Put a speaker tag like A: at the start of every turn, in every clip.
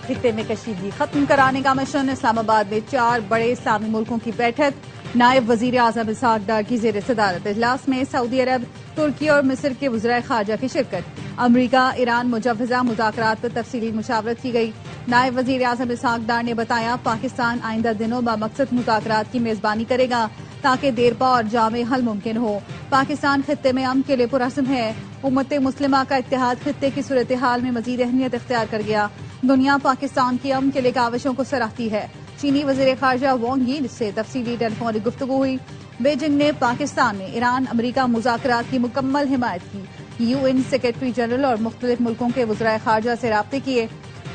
A: خطے میں کشیدگی ختم کرانے کا مشن، اسلام آباد میں 4 بڑے اسلامی ملکوں کی بیٹھک، نائب وزیر اعظم اسحاق ڈار کی زیر صدارت اجلاس میں سعودی عرب، ترکی اور مصر کے وزرائے خارجہ کی شرکت، امریکہ ایران مجوزہ مذاکرات پر تفصیلی مشاورت کی گئی۔ نائب وزیر اعظم اسحاق ڈار نے بتایا پاکستان آئندہ دنوں بامقصد مذاکرات کی میزبانی کرے گا تاکہ دیرپا اور جامع حل ممکن ہو۔ پاکستان خطے میں امن کے لیے پرعزم ہے۔ امت مسلمہ کا اتحاد خطے کی صورتحال میں مزید اہمیت اختیار کر گیا۔ دنیا پاکستان کی امن کے لیے کاوشوں کو سراہتی ہے۔ چینی وزیر خارجہ وانگ یی سے تفصیلی ٹیلی فونک گفتگو ہوئی۔ بیجنگ نے پاکستان میں ایران امریکہ مذاکرات کی مکمل حمایت کی۔ UN سیکرٹری جنرل اور مختلف ملکوں کے وزرائے خارجہ سے رابطے کیے۔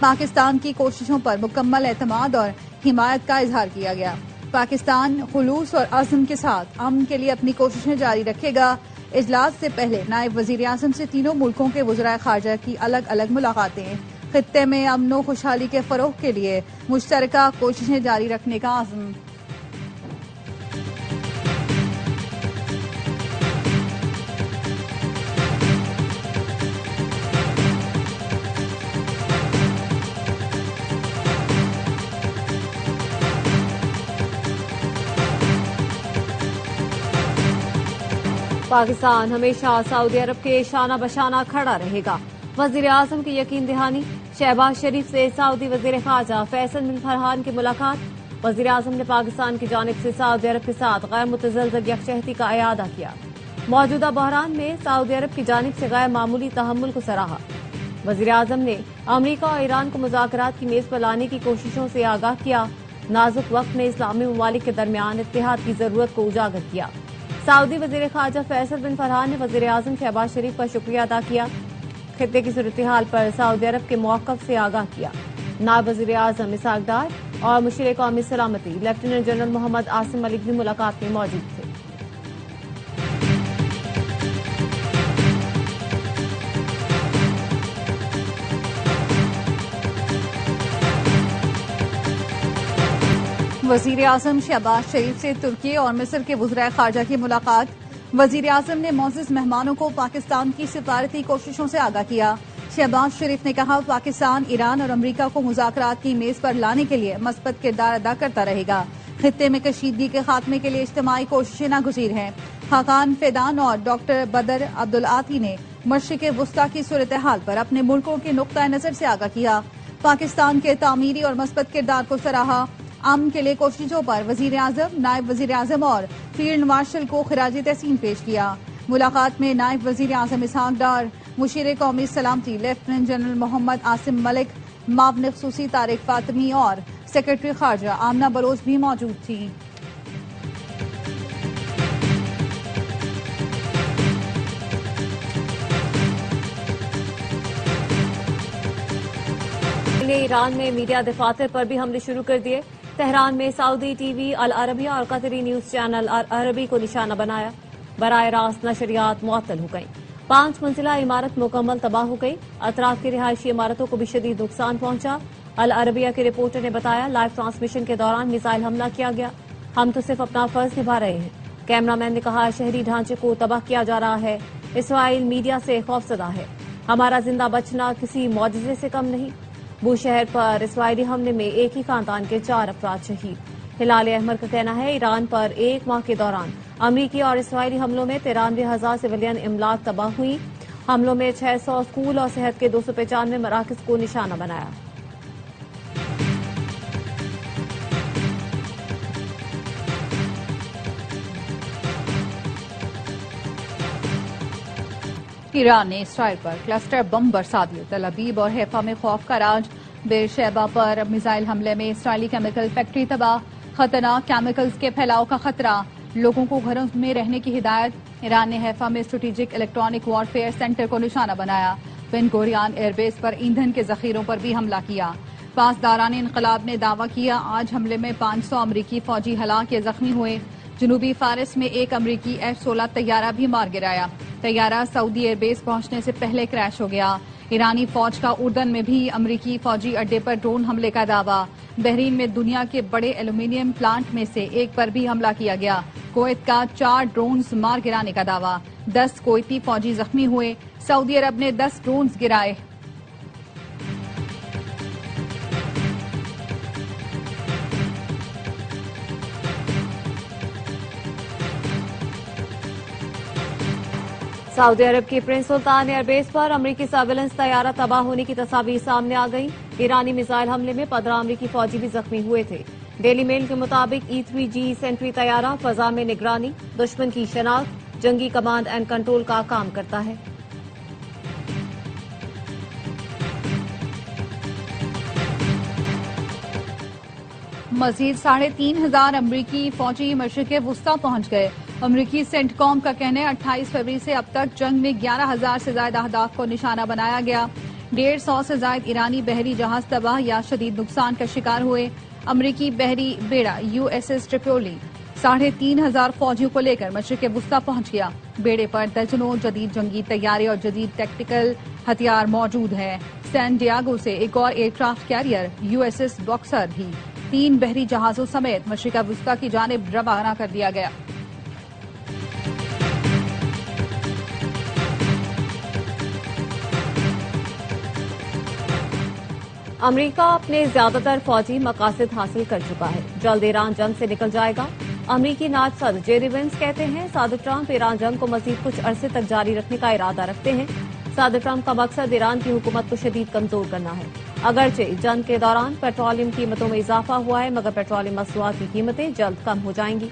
A: پاکستان کی کوششوں پر مکمل اعتماد اور حمایت کا اظہار کیا گیا۔ پاکستان خلوص اور عزم کے ساتھ امن کے لیے اپنی کوششیں جاری رکھے گا۔ اجلاس سے پہلے نائب وزیر اعظم سے تینوں ملکوں کے وزرائے خارجہ کی الگ الگ ملاقاتیں، خطے میں امن و خوشحالی کے فروغ کے لیے مشترکہ کوششیں جاری رکھنے کا عزم۔
B: پاکستان ہمیشہ سعودی عرب کے شانہ بشانہ کھڑا رہے گا، وزیر اعظم کی یقین دہانی۔ شہباز شریف سے سعودی وزیر خارجہ فیصل بن فرحان کی ملاقات، وزیر اعظم نے پاکستان کی جانب سے سعودی عرب کے ساتھ غیر متزلزل یکجہتی کا اعادہ کیا۔ موجودہ بحران میں سعودی عرب کی جانب سے غیر معمولی تحمل کو سراہا۔ وزیر اعظم نے امریکہ اور ایران کو مذاکرات کی میز پر لانے کی کوششوں سے آگاہ کیا، نازک وقت میں اسلامی ممالک کے درمیان اتحاد کی ضرورت کو اجاگر کیا۔ سعودی وزیر خارجہ فیصل بن فرحان نے وزیر اعظم شہباز شریف کا شکریہ ادا کیا، خطے کی صورتحال پر سعودی عرب کے موقف سے آگاہ کیا۔ نائب وزیر اعظم اسحاق ڈار اور مشیر قومی سلامتی لیفٹیننٹ جنرل محمد عاصم ملک بھی ملاقات میں موجود تھے۔
A: وزیر اعظم شہباز شریف سے ترکی اور مصر کے وزرائے خارجہ کی ملاقات، وزیر اعظم نے معزز مہمانوں کو پاکستان کی سفارتی کوششوں سے آگاہ کیا۔ شہباز شریف نے کہا پاکستان ایران اور امریکہ کو مذاکرات کی میز پر لانے کے لیے مثبت کردار ادا کرتا رہے گا۔ خطے میں کشیدگی کے خاتمے کے لیے اجتماعی کوششیں ناگزیر ہیں۔ خاقان فیدان اور ڈاکٹر بدر عبدالعاطی نے مشرق وسطیٰ کی صورتحال پر اپنے ملکوں کے نقطۂ نظر سے آگاہ کیا، پاکستان کے تعمیری اور مثبت کردار کو سراہا۔ امن کے لیے کوششوں پر وزیر اعظم، نائب وزیر اعظم اور فیلڈ مارشل کو خراج تحسین پیش کیا۔ ملاقات میں نائب وزیر اعظم اسحاق ڈار، مشیر قومی سلامتی لیفٹیننٹ جنرل محمد عاصم ملک، معاون خصوصی طارق فاطمی اور سیکرٹری خارجہ آمنہ بلوچ بھی موجود تھیں۔
B: ایران میں میڈیا دفاتر پر بھی حملے شروع کر دیے۔ تہران میں سعودی ٹی وی العربیہ اور قطری نیوز چینل العربی کو نشانہ بنایا، براہ راست نشریات معطل ہو گئیں۔ 5 منزلہ عمارت مکمل تباہ ہو گئی، اطراف کی رہائشی عمارتوں کو بھی شدید نقصان پہنچا۔ العربیہ کے رپورٹر نے بتایا لائیو ٹرانسمیشن کے دوران میزائل حملہ کیا گیا، ہم تو صرف اپنا فرض نبھا رہے ہیں۔ کیمرہ مین نے کہا شہری ڈھانچے کو تباہ کیا جا رہا ہے، اسرائیل میڈیا سے خوفزدہ ہے، ہمارا زندہ بچنا کسی معجزے سے کم نہیں۔ بو شہر پر اسرائیلی حملے میں ایک ہی خاندان کے 4 افراد شہید۔ ہلال احمر کا کہنا ہے ایران پر 1 ماہ کے دوران امریکی اور اسرائیلی حملوں میں 93,000 سویلین املاک تباہ ہوئی۔ حملوں میں 600 اسکول اور صحت کے 295 مراکز کو نشانہ بنایا۔
A: ایران نے اسرائیل پر کلسٹر بم برسا دیے، تل ابیب اور حیفا میں خوف کا راج۔ بیر شیبہ پر میزائل حملے میں اسرائیلی کیمیکل فیکٹری تباہ، خطرناک کیمیکلز کے پھیلاؤ کا خطرہ، لوگوں کو گھروں میں رہنے کی ہدایت۔ ایران نے حیفا میں اسٹریٹجک الیکٹرانک وارفیئر سینٹر کو نشانہ بنایا، بن گوریان ایئر بیس پر ایندھن کے ذخیروں پر بھی حملہ کیا۔ پاسداران انقلاب نے دعویٰ کیا آج حملے میں 500 امریکی فوجی ہلاک یا زخمی ہوئے۔ جنوبی فارس میں ایک امریکی F-16 طیارہ بھی مار گرایا، طیارہ سعودی ایئر بیس پہنچنے سے پہلے کریش ہو گیا۔ ایرانی فوج کا اردن میں بھی امریکی فوجی اڈے پر ڈرون حملے کا دعویٰ۔ بحرین میں دنیا کے بڑے ایلومینیم پلانٹ میں سے ایک پر بھی حملہ کیا گیا۔ کویت کا 4 ڈرونز مار گرانے کا دعویٰ، 10 کویتی فوجی زخمی ہوئے۔ سعودی عرب نے 10 ڈرونز گرائے۔
B: सऊदी अरब की प्रिंस सुल्तान एयरबेस पर अमरीकी सर्विलेंस तैयारा तबाह होने की तस्वीर सामने आ गई। ईरानी मिसाइल हमले में 15 अमरीकी फौजी भी जख्मी हुए थे। डेली मेल के मुताबिक E-3G सेंट्री तैयारा फजा में निगरानी, दुश्मन की शनाख्त, जंगी कमांड एंड कंट्रोल का काम करता है।
A: मजीद 3,500 अमरीकी फौजी मशरिक़ वुस्ता पहुंच गए। अमरीकी सेंटकॉम का कहना है 28 फरवरी से अब तक जंग में 11,000 से ज्यादा अहदाफ को निशाना बनाया गया। 150 से ज्यादा ईरानी बहरी जहाज तबाह या शदीद नुकसान का शिकार हुए। अमरीकी बहरी बेड़ा USS ट्रिपोली 3,500 फौजियों को लेकर मशरिक़ वुस्ता पहुंच गया। बेड़े पर दर्जनों जदीद जंगी तैयारे और जदीद टैक्टिकल हथियार मौजूद हैं। सैन डियागो से एक और एयरक्राफ्ट कैरियर USS बॉक्सर भी 3 बहरी जहाजों समेत मशरिक़ वुस्ता की जानिब रवाना कर दिया गया।
B: अमरीका अपने ज्यादातर फौजी मकासद हासिल कर चुका है। जल्द ईरान जंग से निकल जाएगा। अमरीकी नाज सदर जेरी वेंस कहते हैं सदर ट्रंप ईरान जंग को मजीद कुछ अरसे तक जारी रखने का इरादा रखते हैं। सदर ट्रंप का मकसद ईरान की हुकूमत को शदीद कमजोर करना है। अगरचे जंग के दौरान पेट्रोलियम कीमतों में इजाफा हुआ है, मगर पेट्रोलियम मसनूआत की कीमतें जल्द कम हो जाएंगी।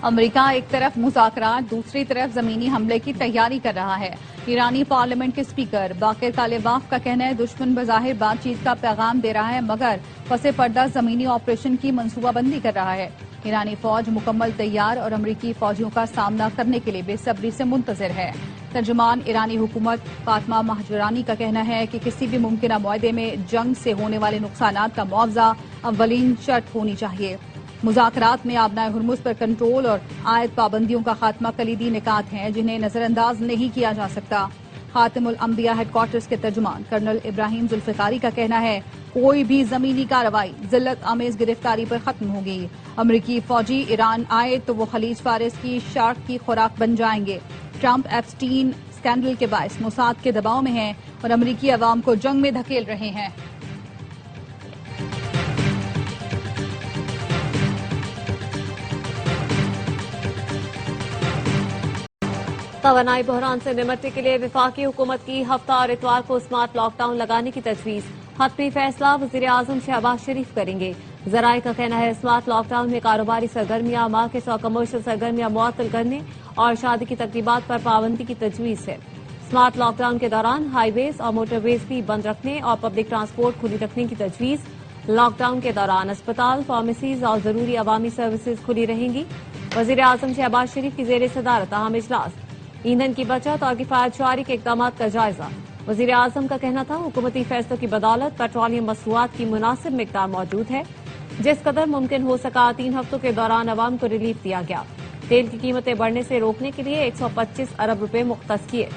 A: अमेरिका एक तरफ मुज़ाकरात, दूसरी तरफ जमीनी हमले की तैयारी कर रहा है। ईरानी पार्लियामेंट के स्पीकर बाकिर तालिबाफ का कहना है दुश्मन बज़ाहिर बातचीत का पैगाम दे रहा है, मगर पसे पर्दा जमीनी ऑपरेशन की मंसूबाबंदी कर रहा है। ईरानी फौज मुकम्मल तैयार और अमरीकी फौजियों का सामना करने के लिए बेसब्री से मुंतजिर है। तर्जुमान ईरानी हुकूमत फातिमा महजूरानी का कहना है कि किसी भी मुमकिन मुआहदे में जंग से होने वाले नुकसानात का मुआवजा अव्वलीन शर्त होनी चाहिए। मुज़ाकरात में आबनाए हुर्मुज़ पर कंट्रोल और आयत पाबंदियों का खात्मा कलीदी निकात हैं, जिन्हें नजरअंदाज नहीं किया जा सकता। खातिमुल अंबिया हेडक्वार्टर्स के तर्जुमान कर्नल इब्राहिम जुल्फिकारी का कहना है कोई भी जमीनी कार्रवाई जिल्लत आमेज गिरफ्तारी पर खत्म होगी। अमरीकी फौजी ईरान आए तो वो खलीज फारिस की शार्क की खुराक बन जाएंगे। ट्रंप एप्स्टीन स्कैंडल के बायस मोसाद के दबाव में हैं और अमरीकी अवाम को जंग में धकेल रहे हैं।
B: तवानाई बहरान से निमटने के लिए वफाकी हुकूमत की हफ्ता और इतवार को स्मार्ट लॉकडाउन लगाने की तजवीज। हतमी फैसला वज़ीर आज़म शहबाज शरीफ करेंगे। जराये का कहना है स्मार्ट लॉकडाउन में कारोबारी सरगर्मियां, मार्केट्स और कमर्शियल सरगर्मियां मुअत्तल करने और शादी की तकरीबात पर पाबंदी की तजवीज है। स्मार्ट लॉकडाउन के दौरान हाईवेज और मोटरवेज भी बंद रखने और पब्लिक ट्रांसपोर्ट खुली रखने की तजवीज। लॉकडाउन के दौरान अस्पताल, फार्मेसीज और जरूरी अवामी सर्विसेज खुली रहेंगी। वज़ीर आज़म शहबाज शरीफ की जेर सदारत अहम इजलास। ईंधन की बचत और किफायतशारी के इक़दाम का जायजा। वज़ीर आज़म का कहना था हुकूमती फैसलों की बदौलत पेट्रोलियम मसनूआत की मुनासिब मिकदार मौजूद है। जिस कदर मुमकिन हो सका 3 हफ्तों के दौरान अवाम को रिलीफ दिया गया। तेल की कीमतें बढ़ने से रोकने के लिए 125 अरब रुपए मुख्तस किए।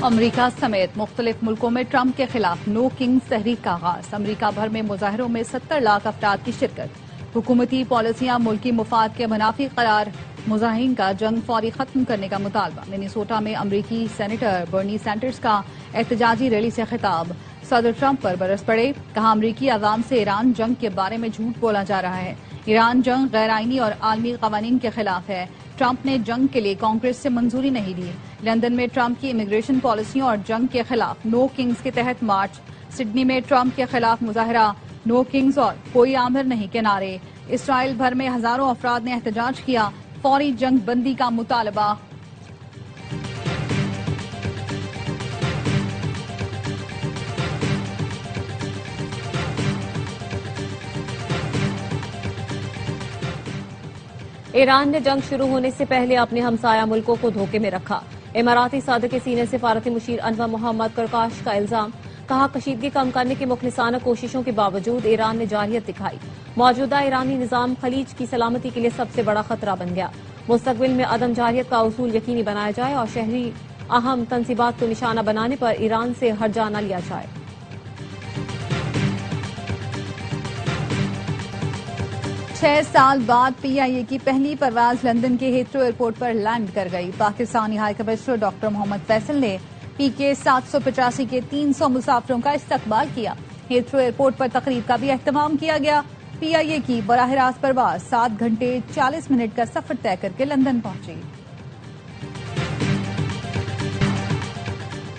A: अमरीका समेत मुख्तलिफ मुल्कों में ट्रंप के खिलाफ नो किंग्स तहरीक का आगाज। अमरीका भर में मुजाहरों में 70 लाख अफराद की शिरकत। हुकूमती पॉलिसियां मुल्की मुफाद के मुनाफी करार। मुजाहिरीन का जंग फौरी खत्म करने का मुतालबा। मिनेसोटा में अमरीकी सेनेटर बर्नी सैंडर्स का एहतजाजी रैली से खिताब। सदर ट्रंप पर बरस पड़े, कहा अमरीकी अवाम से ईरान जंग के बारे में झूठ बोला जा रहा है। ईरान जंग गैर आईनी और आलमी कवानीन के खिलाफ है। ट्रंप ने जंग के लिए कांग्रेस से मंजूरी नहीं ली। लंदन में ट्रंप की इमिग्रेशन पॉलिसियों और जंग के खिलाफ नो किंग्स के तहत मार्च। सिडनी में ट्रंप के खिलाफ मुजाहरा, नो किंग्स और कोई आमिर नहीं के नारे। इसराइल भर में हजारों अफराद ने एहतजाज किया, फौरी जंग बंदी का मुतालबा।
B: ईरान ने जंग शुरू होने से पहले अपने हमसाया मुल्कों को धोखे में रखा। इमाराती सदर के सीने सिफारती मुशीर अनवर मोहम्मद करकाश का इल्जाम। कहा कशीदगी कम करने की मुखलिसाना कोशिशों के बावजूद ईरान ने जारहियत दिखाई। मौजूदा ईरानी निजाम खलीज की सलामती के लिए सबसे बड़ा खतरा बन गया। मुस्तकबिल में अदम जारहियत का उसूल यकीनी बनाया जाए और शहरी अहम तंसीबात को निशाना बनाने पर ईरान से हर्जा न लिया जाए।
A: 6 साल बाद PIA की पहली परवाज लंदन के हीथ्रो एयरपोर्ट पर लैंड कर गई। Pakistani high commissioner doctor Mohammad Faisal ने PK 785 के 300 मुसाफिरों का इस्तकबाल किया। हीथ्रो एयरपोर्ट पर तकरीब का भी एहतमाम किया गया। PIA की बराह रास्त परवाज 7 घंटे 40 मिनट का सफर तय करके लंदन पहुंची।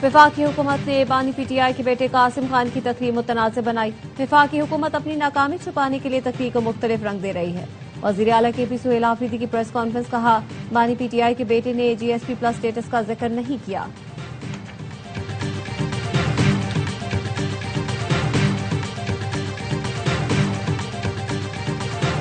B: वफाकी हुकूमत ने बानी PTI के बेटे कासिम खान की तकरीर मुतनाज़ बनाई। वफाकी हुकूमत अपनी नाकामी छुपाने के लिए तकरीर को मुख्तलिफ रंग दे रही है। वज़ीर आला KP सुहेल आफरीदी की प्रेस कॉन्फ्रेंस, कहा बानी PTI के बेटे ने GSP+ स्टेटस का जिक्र नहीं किया।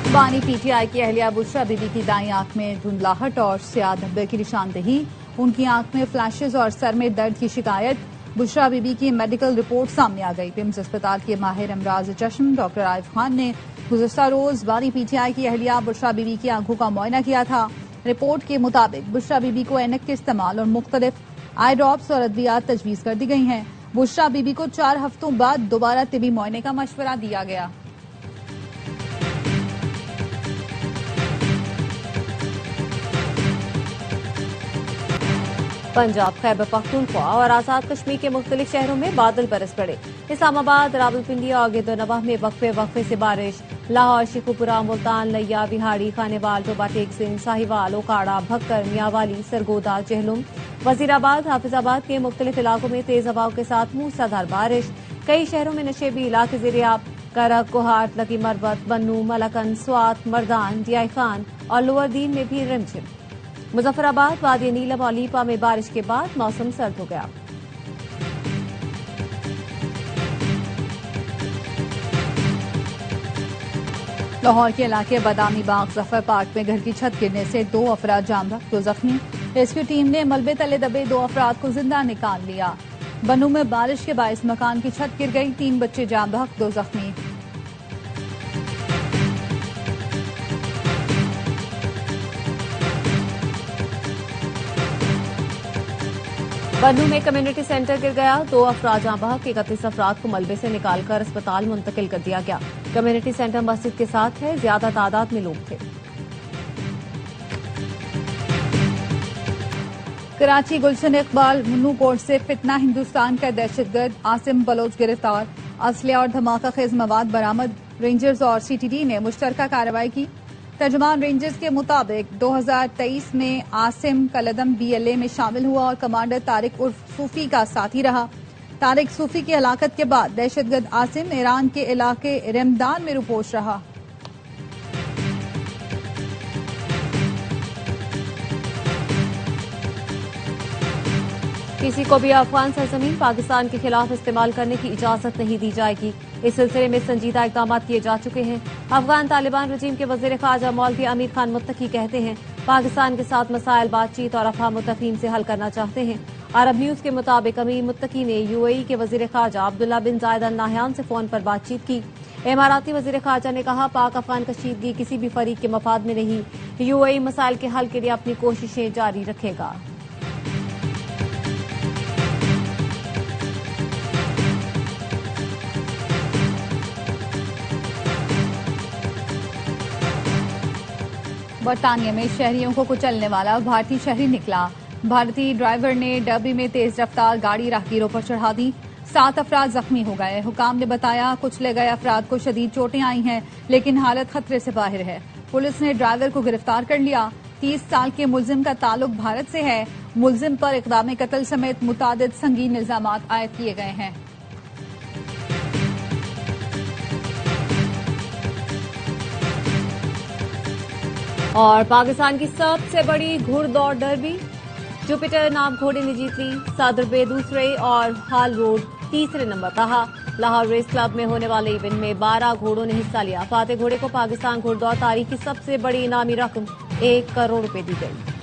A: बानी PTI की अहलिया बुशरा बीबी की दाईं आंख में धुंधलाहट और स्याह धब्बे की निशानदेही, उनकी आंख में फ्लैशेज और सर में दर्द की शिकायत। बुशरा बीबी की मेडिकल रिपोर्ट सामने आ गई। पिम्स अस्पताल के माहिर अमराज चश्म डॉक्टर आरिफ खान ने गुज़श्ता रोज बानी PTI की अहलिया बुशरा बीबी की आंखों का मुआयना किया था। रिपोर्ट के मुताबिक बुशरा बीबी को ऐनक के इस्तेमाल और मुख्तलिफ आई ड्रॉप्स और अद्वियात तजवीज़ कर दी गई हैं। बुशरा बीबी को 4 हफ्तों बाद दोबारा तिबी मुआयने का मशवरा दिया गया।
B: पंजाब, खैबर पख्तूनख्वा और आजाद कश्मीर के मुख्तलिफ शहरों में बादल बरस पड़े। इस्लामाबाद, रावलपिंडी और गिरदोनवाह में वक्फे से बारिश। लाहौर, शेखुपुरा, मुल्तान, लिया, बिहाड़ी, खानेवाल, टोबा टेक सिंह, साहिवाल, ओकाड़ा, भक्कर, मियावाली, सरगोदा, जहलुम, वजीराबाद, हाफिजाबाद के मुख्तलिफ इलाकों में तेज हवाओं के साथ मूसलाधार बारिश। कई शहरों में नशेबी इलाके ज़ेर-ए-आब। करक, कोहाट, लकी मरबत, बन्नू, मलकन, स्वात, मर्दान, दियाई खान और लोअर दीन में भी रिमझिम। मुजफ्फराबाद, वादी नीलम और लीपा में बारिश के बाद मौसम सर्द हो गया।
A: लाहौर के इलाके बादामी बाग जफर पार्क में घर की छत गिरने से 2 अफराद जामबख्श, 2 जख्मी। रेस्क्यू टीम ने मलबे तले दबे 2 अफराद को जिंदा निकाल लिया। बन्नू में बारिश के बायस मकान की छत गिर गई, 3 बच्चे जामबख्श, 2 जख्मी।
B: बन्नू में कम्युनिटी सेंटर गिर गया, 2 अफराद जाँ बहक, 31 अफराद को मलबे से निकालकर अस्पताल मुंतकिल कर दिया गया। कम्युनिटी सेंटर मस्जिद के साथ है, ज्यादा तादाद में लोग थे।
A: कराची गुलशन इकबाल मुन्नू कोर्ट से फितना हिंदुस्तान का दहशतगर्द आसिम बलोच गिरफ्तार, असले और धमाका खेज मवाद बरामद। रेंजर्स और CTD ने मुश्तरका कार्रवाई की। तर्जुमान रेंजर्स के मुताबिक 2023 में आसिम कलदम BLA में शामिल हुआ और कमांडर तारिक उर्फ सूफी का साथी रहा। तारिक सूफी की हलाकत के बाद दहशतगर्द आसिम ईरान के इलाके रमदान में रुपोश रहा।
B: किसी को भी अफगान सरजमीन पाकिस्तान के खिलाफ इस्तेमाल करने की इजाजत नहीं दी जाएगी। इस सिलसिले में संजीदा इकदाम किए जा चुके हैं। अफगान तालिबान रजीम के वजीर खारजा मौलवी अमीर खान मुत्तकी कहते हैं पाकिस्तान के साथ मसाइल बातचीत और अफहाम तफहीम से हल करना चाहते हैं। अरब न्यूज के मुताबिक अमीर मुत्तकी ने UAE के वजीर खारजा अब्दुल्ला बिन जायद अल नाहयान से फोन पर बातचीत की। इमाराती वजीर खारजा ने कहा पाक अफगान कशीदगी किसी भी फरीक के मफाद में नहीं। UAE मसाइल के हल के लिए अपनी कोशिशें जारी रखेगा।
A: बरतानिया में शहरियों को कुचलने वाला भारतीय शहरी निकला। भारतीय ड्राइवर ने डर्बी में तेज रफ्तार गाड़ी राहगीरों पर चढ़ा दी। 7 अफराद जख्मी हो गए। हुकाम ने बताया कुचले गए अफराद को शदीद चोटें आई हैं, लेकिन हालत खतरे से बाहर है। पुलिस ने ड्राइवर को गिरफ्तार कर लिया। 30 साल के मुलजिम का ताल्लुक भारत से है। मुलजिम पर इक़दाम कत्ल समेत मुतादिद संगीन इल्जामात आयद किए गए हैं।
B: और पाकिस्तान की सबसे बड़ी घुड़दौड़ डर्बी, जुपिटर नाम घोड़े ने जीत ली। सादरबे दूसरे और हाल रोड तीसरे नंबर रहा। लाहौर रेस क्लब में होने वाले इवेंट में 12 घोड़ों ने हिस्सा लिया। फातेह घोड़े को पाकिस्तान घुड़दौड़ तारीख की सबसे बड़ी इनामी रकम 1 करोड़ रुपए दी गई।